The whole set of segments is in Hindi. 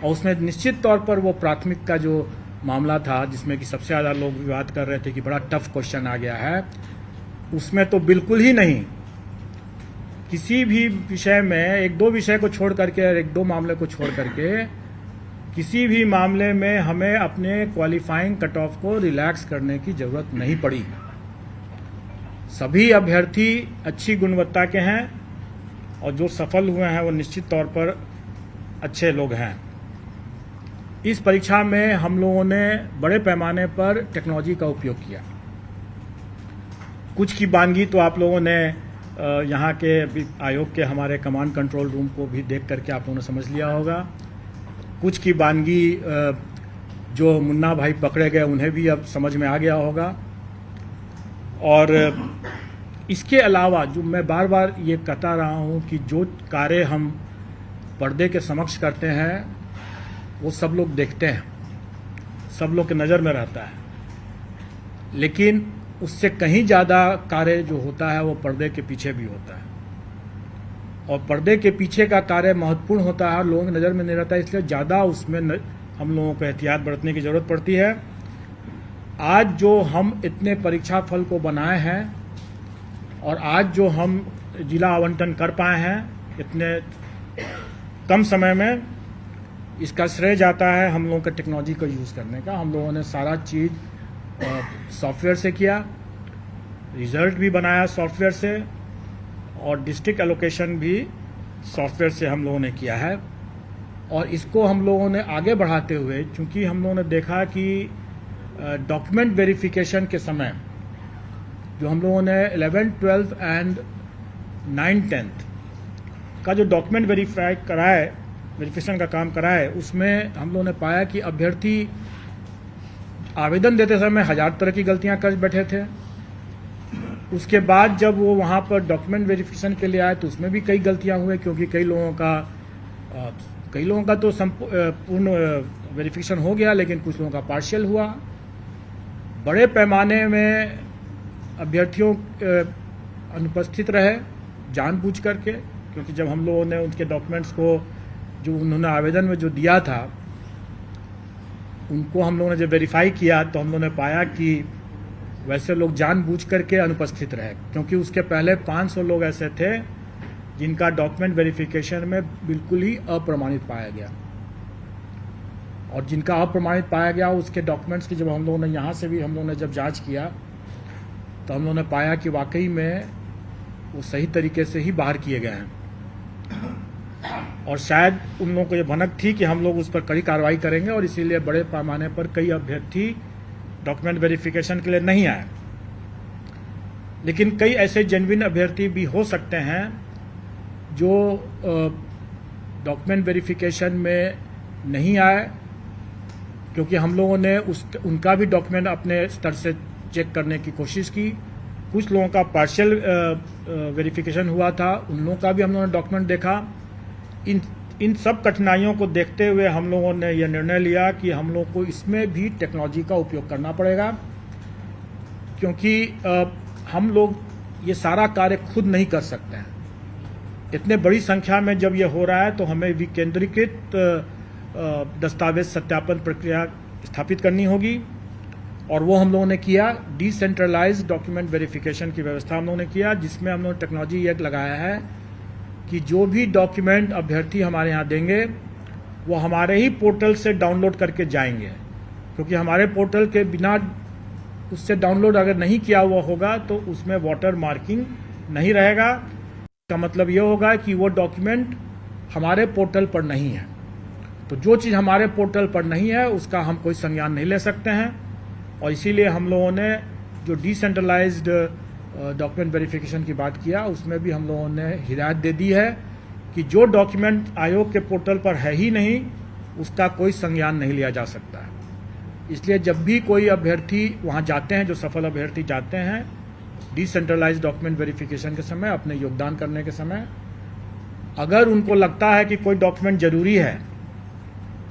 और उसमें निश्चित तौर पर वो प्राथमिक का जो मामला था जिसमें कि सबसे ज़्यादा लोग विवाद कर रहे थे कि बड़ा टफ क्वेश्चन आ गया है, उसमें तो बिल्कुल ही नहीं। किसी भी विषय में एक दो विषय को छोड़ करके और एक दो मामले को छोड़ करके किसी भी मामले में हमें अपने क्वालिफाइंग कट ऑफ को रिलैक्स करने की जरूरत नहीं पड़ी। सभी अभ्यर्थी अच्छी गुणवत्ता के हैं और जो सफल हुए हैं वो निश्चित तौर पर अच्छे लोग हैं। इस परीक्षा में हम लोगों ने बड़े पैमाने पर टेक्नोलॉजी का उपयोग किया। कुछ की बानगी तो आप लोगों ने यहाँ के आयोग के हमारे कमांड कंट्रोल रूम को भी देख करके आप लोगों ने समझ लिया होगा। कुछ की बानगी जो मुन्ना भाई पकड़े गए उन्हें भी अब समझ में आ गया होगा। और इसके अलावा जो मैं बार बार ये कहता रहा हूँ कि जो कार्य हम पर्दे के समक्ष करते हैं वो सब लोग देखते हैं, सब लोग के नज़र में रहता है, लेकिन उससे कहीं ज़्यादा कार्य जो होता है वो पर्दे के पीछे भी होता है। और पर्दे के पीछे का कार्य महत्वपूर्ण होता है, लोगों की नज़र में नहीं रहता है, इसलिए ज़्यादा उसमें हम लोगों को एहतियात बरतने की ज़रूरत पड़ती है। आज जो हम इतने परीक्षा फल को बनाए हैं और आज जो हम जिला आवंटन कर पाए हैं इतने कम समय में, इसका श्रेय जाता है हम लोगों के टेक्नोलॉजी को यूज़ करने का। हम लोगों ने सारा चीज़ सॉफ्टवेयर से किया, रिजल्ट भी बनाया सॉफ्टवेयर से, और डिस्ट्रिक्ट एलोकेशन भी सॉफ्टवेयर से हम लोगों ने किया है। और इसको हम लोगों ने आगे बढ़ाते हुए, चूंकि हम लोगों ने देखा कि डॉक्यूमेंट वेरिफिकेशन के समय जो हम लोगों ने 11th, 12th and 9th, 10th का जो डॉक्यूमेंट वेरिफिकेशन का काम कराए, उसमें हम लोगों ने पाया कि अभ्यर्थी आवेदन देते समय 1000 तरह की गलतियां कर बैठे थे। उसके बाद जब वो वहाँ पर डॉक्यूमेंट वेरिफिकेशन के लिए आए तो उसमें भी कई गलतियां हुए, क्योंकि कई लोगों का तो पूर्ण वेरिफिकेशन हो गया, लेकिन कुछ लोगों का पार्शियल हुआ। बड़े पैमाने में अभ्यर्थियों अनुपस्थित रहे जानबूझ करके, क्योंकि जब हम लोगों ने उनके डॉक्यूमेंट्स को जो उन्होंने आवेदन में जो दिया था उनको हम लोगों ने जब वेरीफाई किया तो हम लोगों ने पाया कि वैसे लोग जानबूझ करके अनुपस्थित रहे, क्योंकि उसके पहले 500 लोग ऐसे थे जिनका डॉक्यूमेंट वेरिफिकेशन में बिल्कुल ही अप्रमाणित पाया गया। और जिनका अप्रमाणित पाया गया उसके डॉक्यूमेंट्स की जब हम लोगों ने यहाँ से भी हम लोगों ने जब जांच किया तो हम लोगों ने पाया कि वाकई में वो सही तरीके से ही बाहर किए गए हैं। और शायद उन लोगों को ये भनक थी कि हम लोग उस पर कड़ी कार्रवाई करेंगे, और इसीलिए बड़े पैमाने पर कई अभ्यर्थी डॉक्यूमेंट वेरिफिकेशन के लिए नहीं आए। लेकिन कई ऐसे जेन्युइन अभ्यर्थी भी हो सकते हैं जो डॉक्यूमेंट वेरिफिकेशन में नहीं आए, क्योंकि हम लोगों ने उनका भी डॉक्यूमेंट अपने स्तर से चेक करने की कोशिश की। कुछ लोगों का पार्शियल वेरिफिकेशन हुआ था, उन लोगों का भी हम लोगों ने डॉक्यूमेंट देखा। इन सब कठिनाइयों को देखते हुए हम लोगों ने यह निर्णय लिया कि हम लोग को इसमें भी टेक्नोलॉजी का उपयोग करना पड़ेगा, क्योंकि हम लोग ये सारा कार्य खुद नहीं कर सकते हैं। इतने बड़ी संख्या में जब ये हो रहा है तो हमें विकेंद्रीकृत दस्तावेज सत्यापन प्रक्रिया स्थापित करनी होगी, और वो हम लोगों ने किया। डिसेंट्रलाइज्ड डॉक्यूमेंट वेरिफिकेशन की व्यवस्था हम लोगों ने किया, जिसमें हम लोगों ने टेक्नोलॉजी एक लगाया है कि जो भी डॉक्यूमेंट अभ्यर्थी हमारे यहाँ देंगे वो हमारे ही पोर्टल से डाउनलोड करके जाएंगे, क्योंकि हमारे पोर्टल के बिना उससे डाउनलोड अगर नहीं किया हुआ होगा तो उसमें वाटर मार्किंग नहीं रहेगा। इसका मतलब ये होगा कि वो डॉक्यूमेंट हमारे पोर्टल पर नहीं है। तो जो चीज़ हमारे पोर्टल पर नहीं है उसका हम कोई संज्ञान नहीं ले सकते हैं, और इसीलिए हम लोगों ने जो डिसेंट्रलाइज्ड डॉक्यूमेंट वेरिफिकेशन की बात किया उसमें भी हम लोगों ने हिदायत दे दी है कि जो डॉक्यूमेंट आयोग के पोर्टल पर है ही नहीं उसका कोई संज्ञान नहीं लिया जा सकता है। इसलिए जब भी कोई अभ्यर्थी वहां जाते हैं, जो सफल अभ्यर्थी जाते हैं डिसेंट्रलाइज्ड डॉक्यूमेंट वेरिफिकेशन के समय अपने योगदान करने के समय, अगर उनको लगता है कि कोई डॉक्यूमेंट जरूरी है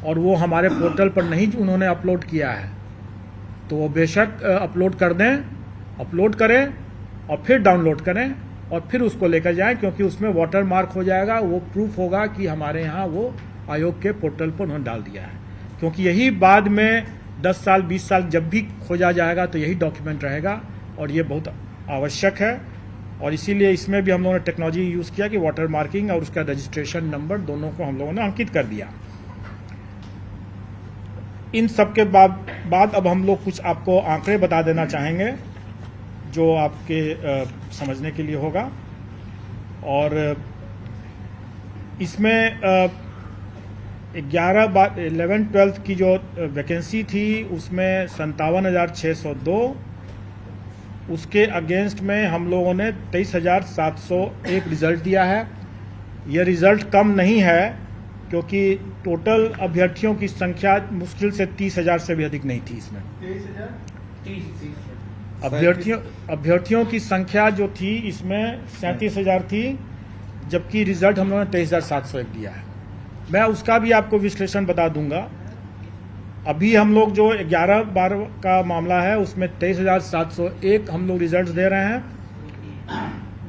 और वो हमारे पोर्टल पर नहीं उन्होंने अपलोड किया है तो वो बेशक अपलोड कर दें, अपलोड करें और फिर डाउनलोड करें और फिर उसको लेकर जाएं, क्योंकि उसमें वाटर मार्क हो जाएगा। वो प्रूफ होगा कि हमारे यहाँ वो आयोग के पोर्टल पर उन्होंने डाल दिया है, क्योंकि यही बाद में 10 साल 20 साल जब भी खोजा जाएगा तो यही डॉक्यूमेंट रहेगा और ये बहुत आवश्यक है। और इसीलिए इसमें भी हम लोगों ने टेक्नोलॉजी यूज़ किया कि वाटर मार्किंग और उसका रजिस्ट्रेशन नंबर दोनों को हम लोगों ने अंकित कर दिया। इन सब के बाद अब हम लोग कुछ आपको आंकड़े बता देना चाहेंगे जो आपके समझने के लिए होगा। और इसमें 11-12 की जो वैकेंसी थी उसमें 57,602, उसके अगेंस्ट में हम लोगों ने 23,701 रिजल्ट दिया है। यह रिजल्ट कम नहीं है क्योंकि टोटल अभ्यर्थियों की संख्या मुश्किल से 30,000 से भी अधिक नहीं थी। इसमें 23,000 अभ्यर्थियों की संख्या जो थी इसमें 37,000 थी, जबकि रिजल्ट हम लोगों ने 23,701 दिया है। मैं उसका भी आपको विश्लेषण बता दूंगा। अभी हम लोग जो 11-12 का मामला है उसमें 23,701 हम लोग रिजल्ट दे रहे हैं।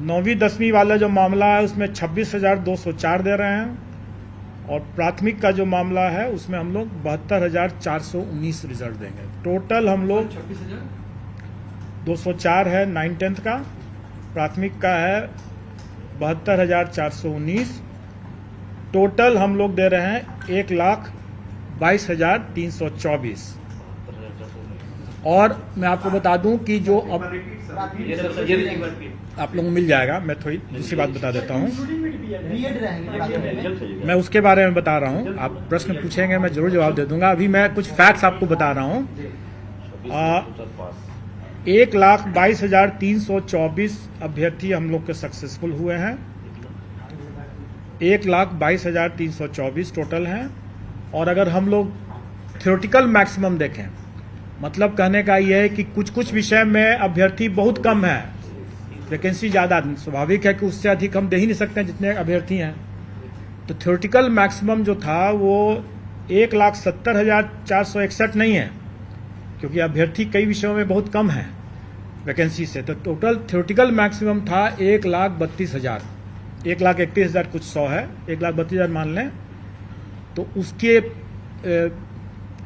9वीं-10वीं वाला जो मामला है उसमें 26,204 दे रहे हैं। और प्राथमिक का जो मामला है उसमें हम लोग 72,419 रिजल्ट देंगे। टोटल हम लोग 204 है 9-10 का, प्राथमिक का है 72,419। टोटल हम लोग दे रहे हैं 1,22,324। और मैं आपको बता दूं कि जो अब आप लोगों को मिल जाएगा, मैं थोड़ी दूसरी बात बता देता हूं, मैं उसके बारे में बता रहा हूं। आप प्रश्न पूछेंगे मैं जरूर जवाब दे दूंगा। अभी मैं कुछ फैक्ट्स आपको बता रहा हूं। 1,22,324 अभ्यर्थी हम लोग के सक्सेसफुल हुए हैं। 1,22,324 टोटल हैं। और अगर हम लोग थ्योरेटिकल मैक्सिमम देखें, मतलब कहने का यह है कि कुछ कुछ विषय में अभ्यर्थी बहुत कम है, वैकेंसी ज़्यादा, स्वाभाविक है कि उससे अधिक हम दे ही नहीं सकते हैं जितने अभ्यर्थी हैं। तो थ्योरेटिकल मैक्सिमम जो था वो 1,70,461 नहीं है, क्योंकि अभ्यर्थी कई विषयों में बहुत कम है वैकेंसी से। तो टोटल थ्योरेटिकल मैक्सिमम था 1,32,000, 1,31,000 कुछ 100 है, 1,32,000 मान लें। तो उसके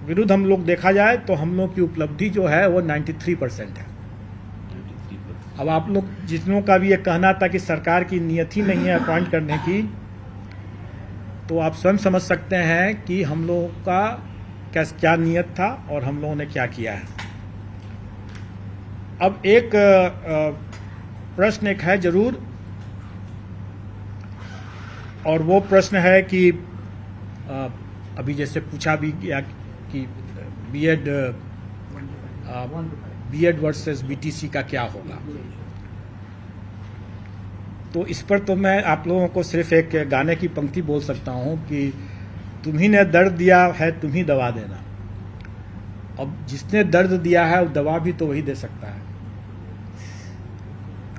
विरुद्ध हम लोग देखा जाए तो हम लोग की उपलब्धि जो है वो 93% है। अब आप लोग जितनों का भी ये कहना था कि सरकार की नियत ही नहीं है अपॉइंट करने की, तो आप स्वयं समझ सकते हैं कि हम लोगों का क्या नियत था और हम लोगों ने क्या किया है। अब एक प्रश्न एक है जरूर, और वो प्रश्न है कि अभी जैसे पूछा भी गया कि बीएड वर्सेस बीटीसी का क्या होगा। तो इस पर तो मैं आप लोगों को सिर्फ एक गाने की पंक्ति बोल सकता हूं कि तुम्ही ने दर्द दिया है तुम ही दवा देना। अब जिसने दर्द दिया है वो दवा भी तो वही दे सकता है,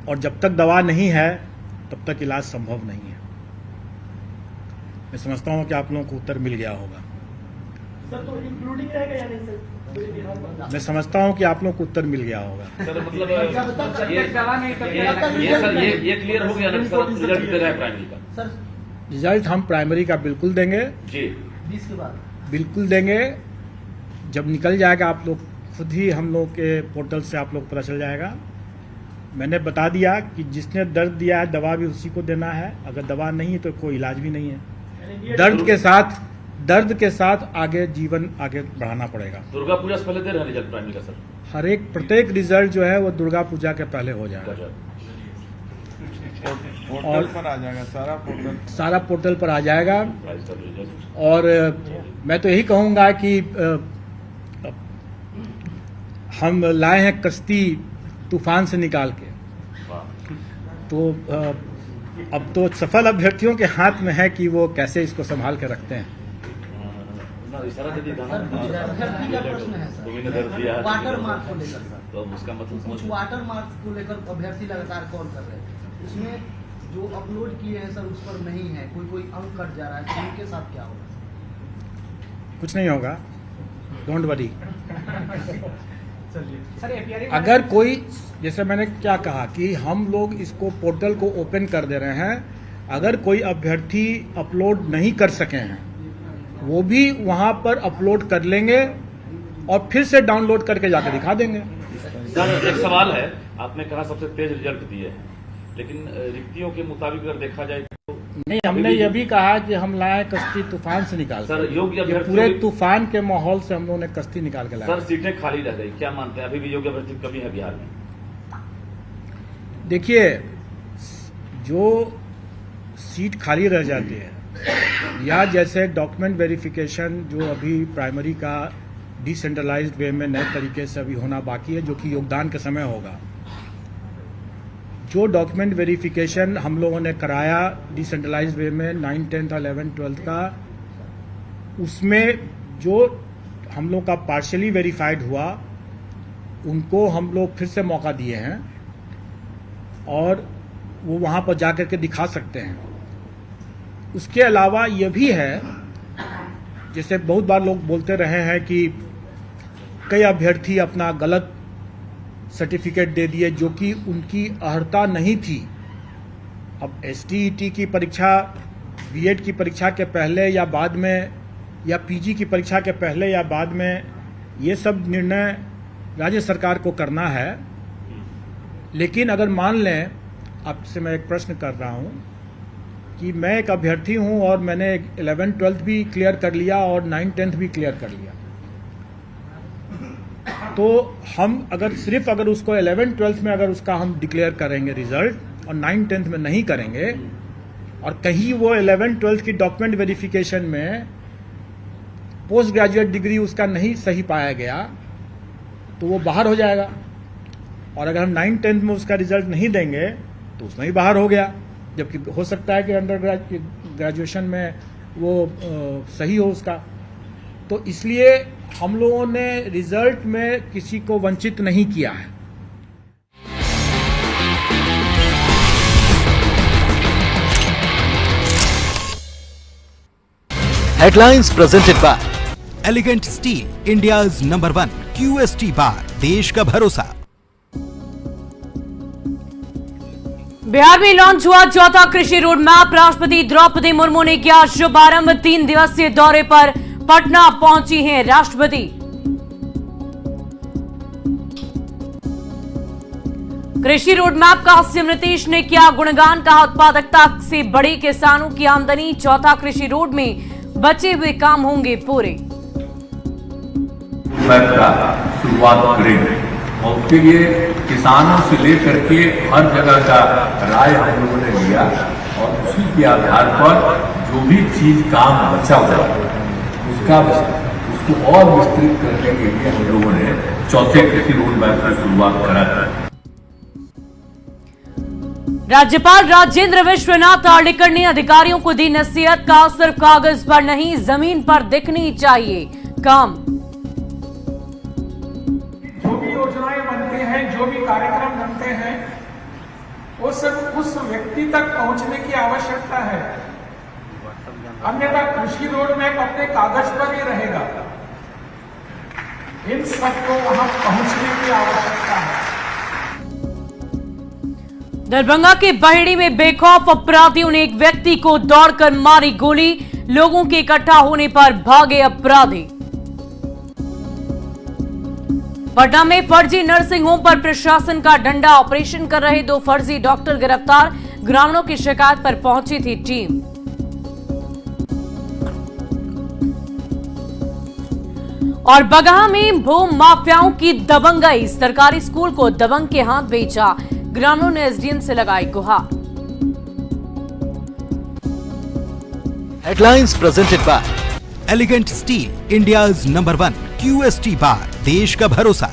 और जब तक दवा नहीं है तब तक इलाज संभव नहीं है। मैं समझता हूं कि आप लोगों को उत्तर मिल गया होगा। सर तो इंक्लूडिंग रहेगा या नहीं सर? मैं समझता हूं कि आप लोगों को उत्तर मिल गया होगा। सर मतलब ये क्लियर हो गया ना सर, रिजल्ट दे रहा है प्राइमरी का सर? रिजल्ट हम प्राइमरी का बिल्कुल देंगे जी, 20 के बाद बिल्कुल देंगे। जब निकल जाएगा आप लोग खुद ही हम लोग के पोर्टल से आप लोग पता चल जाएगा। मैंने बता दिया कि जिसने दर्द दिया है दवा भी उसी को देना है, अगर दवा नहीं है तो कोई इलाज भी नहीं है। दर्द के साथ आगे जीवन आगे बढ़ाना पड़ेगा। दुर्गा पूजा से पहले दे रहे हैं रिजल्ट प्राइमरी का सर? हर एक प्रत्येक रिजल्ट जो है वो दुर्गा पूजा के पहले हो जाएगा। पोर्टल पर आ जाएगा, सारा पोर्टल पर आ जाएगा। और मैं तो यही कहूंगा कि हम लाए हैं कश्ती तूफान से निकाल के, तो अब तो सफल अभ्यर्थियों के हाथ में है कि वो कैसे इसको संभाल के रखते हैं। सर अभ्यर्थी का प्रश्न है सर, वाटर मार्क को लेकर सर, तो उसका मतलब कुछ वाटर मार्क को लेकर अभ्यर्थी लगातार कॉल कर रहे हैं। उसमें जो अपलोड किए हैं सर उस पर नहीं है, कोई अंक कट जा रहा है, तो उनके साथ क्या होगा? कुछ नहीं होगा, डोंट वरी। अगर कोई, जैसे मैंने क्या कहा कि हम लोग इसको पोर्टल को ओपन कर दे रहे हैं, अगर कोई अभ्यर्थी अपलोड नहीं कर सके हैं वो भी वहां पर अपलोड कर लेंगे और फिर से डाउनलोड करके जाकर दिखा देंगे। सर एक सवाल है, आपने कहा सबसे तेज रिजल्ट दिए हैं, लेकिन रिक्तियों के मुताबिक अगर देखा जाए तो नहीं, हमने ये भी कहा कि हम लाए कश्ती तूफान से निकाल सर, योग्य ये अभ्यर्थी पूरे तूफान के माहौल से हम लोगों ने कश्ती निकाल के सर लाया। सीटें खाली रह गई, क्या मानते हैं अभी भी योग्य अभ्यर्थी की कमी है बिहार में? देखिए, जो सीट खाली रह जाती है या जैसे डॉक्यूमेंट वेरिफिकेशन जो अभी प्राइमरी का डिसेंट्रलाइज्ड वे में नए तरीके से अभी होना बाकी है, जो कि योगदान के समय होगा। जो डॉक्यूमेंट वेरिफिकेशन हम लोगों ने कराया डिसेंट्रलाइज्ड वे में 9, 10, 11, 12 का, उसमें जो हम लोग का पार्शियली वेरीफाइड हुआ उनको हम लोग फिर से मौका दिए हैं और वो वहाँ पर जाकर के दिखा सकते हैं। उसके अलावा ये भी है, जैसे बहुत बार लोग बोलते रहे हैं कि कई अभ्यर्थी अपना गलत सर्टिफिकेट दे दिए जो कि उनकी अर्हता नहीं थी। अब STET की परीक्षा, B.Ed की परीक्षा के पहले या बाद में, या PG की परीक्षा के पहले या बाद में, ये सब निर्णय राज्य सरकार को करना है। लेकिन अगर मान लें, आपसे मैं एक प्रश्न कर रहा हूं कि मैं एक अभ्यर्थी हूं और मैंने 11, 12 भी क्लियर कर लिया और 9, 10 भी क्लियर कर लिया, तो हम अगर उसको 11, 12 में अगर उसका हम डिक्लेयर करेंगे रिजल्ट और 9, 10 में नहीं करेंगे और कहीं वो 11, 12 की डॉक्यूमेंट वेरिफिकेशन में पोस्ट ग्रेजुएट डिग्री उसका नहीं सही पाया गया तो वो बाहर हो जाएगा। और अगर हम 9, 10 में उसका रिजल्ट नहीं देंगे तो उसमें ही बाहर हो गया, जबकि हो सकता है कि अंडर ग्रेजुएशन में वो सही हो उसका। तो इसलिए हम लोगों ने रिजल्ट में किसी को वंचित नहीं किया है। Headlines presented by Elegant Steel, India's #1 QST bar, देश का भरोसा। बिहार में लॉन्च हुआ चौथा कृषि रोड मैप। राष्ट्रपति द्रौपदी मुर्मू ने किया शुभारंभ। 3 दिवसीय दौरे पर पटना पहुंची हैं राष्ट्रपति। कृषि रोड मैप का सीएम नीतीश ने किया गुणगान। कहा उत्पादकता से बड़ी किसानों की आमदनी। चौथा कृषि रोड में बचे हुए काम होंगे पूरे। का शुरुआत करेंगे और उसके लिए किसानों से लेकर के हर जगह का राय हम लोगों ने लिया और उसी के आधार पर जो भी चीज काम बचा हुआ उसको और विस्तृत करने के लिए हम लोगों ने चौथे कृषि रोड मैप की शुरुआत करा है। राज्यपाल राजेंद्र विश्वनाथ आर्लेकर ने अधिकारियों को दी नसीहत। का सिर्फ कागज पर नहीं, जमीन पर दिखनी चाहिए काम। जो भी योजनाएं बनते हैं, जो भी कार्यक्रम बनते हैं, वो सिर्फ उस व्यक्ति तक पहुंचने की आवश्यकता है, अन्यथा कृषि रोड मैप अपने कागज पर ही रहेगा। इन सबको वहां पहुंचने की आवश्यकता है। दरभंगा के बहेड़ी में बेखौफ अपराधियों ने एक व्यक्ति को दौड़कर मारी गोली। लोगों के इकट्ठा होने पर भागे अपराधी। पटना में फर्जी नर्सिंग होम पर प्रशासन का डंडा। ऑपरेशन कर रहे 2 फर्जी डॉक्टर गिरफ्तार। ग्रामीणों की शिकायत पर पहुंची थी टीम। और बगहा में भूमि माफियाओं की दबंगई। सरकारी स्कूल को दबंग के हाथ बेचा। ग्रामीणों ने एसडीएम से लगाई गुहार। Headlines presented by Elegant Steel, India's #1 QST bar, देश का भरोसा।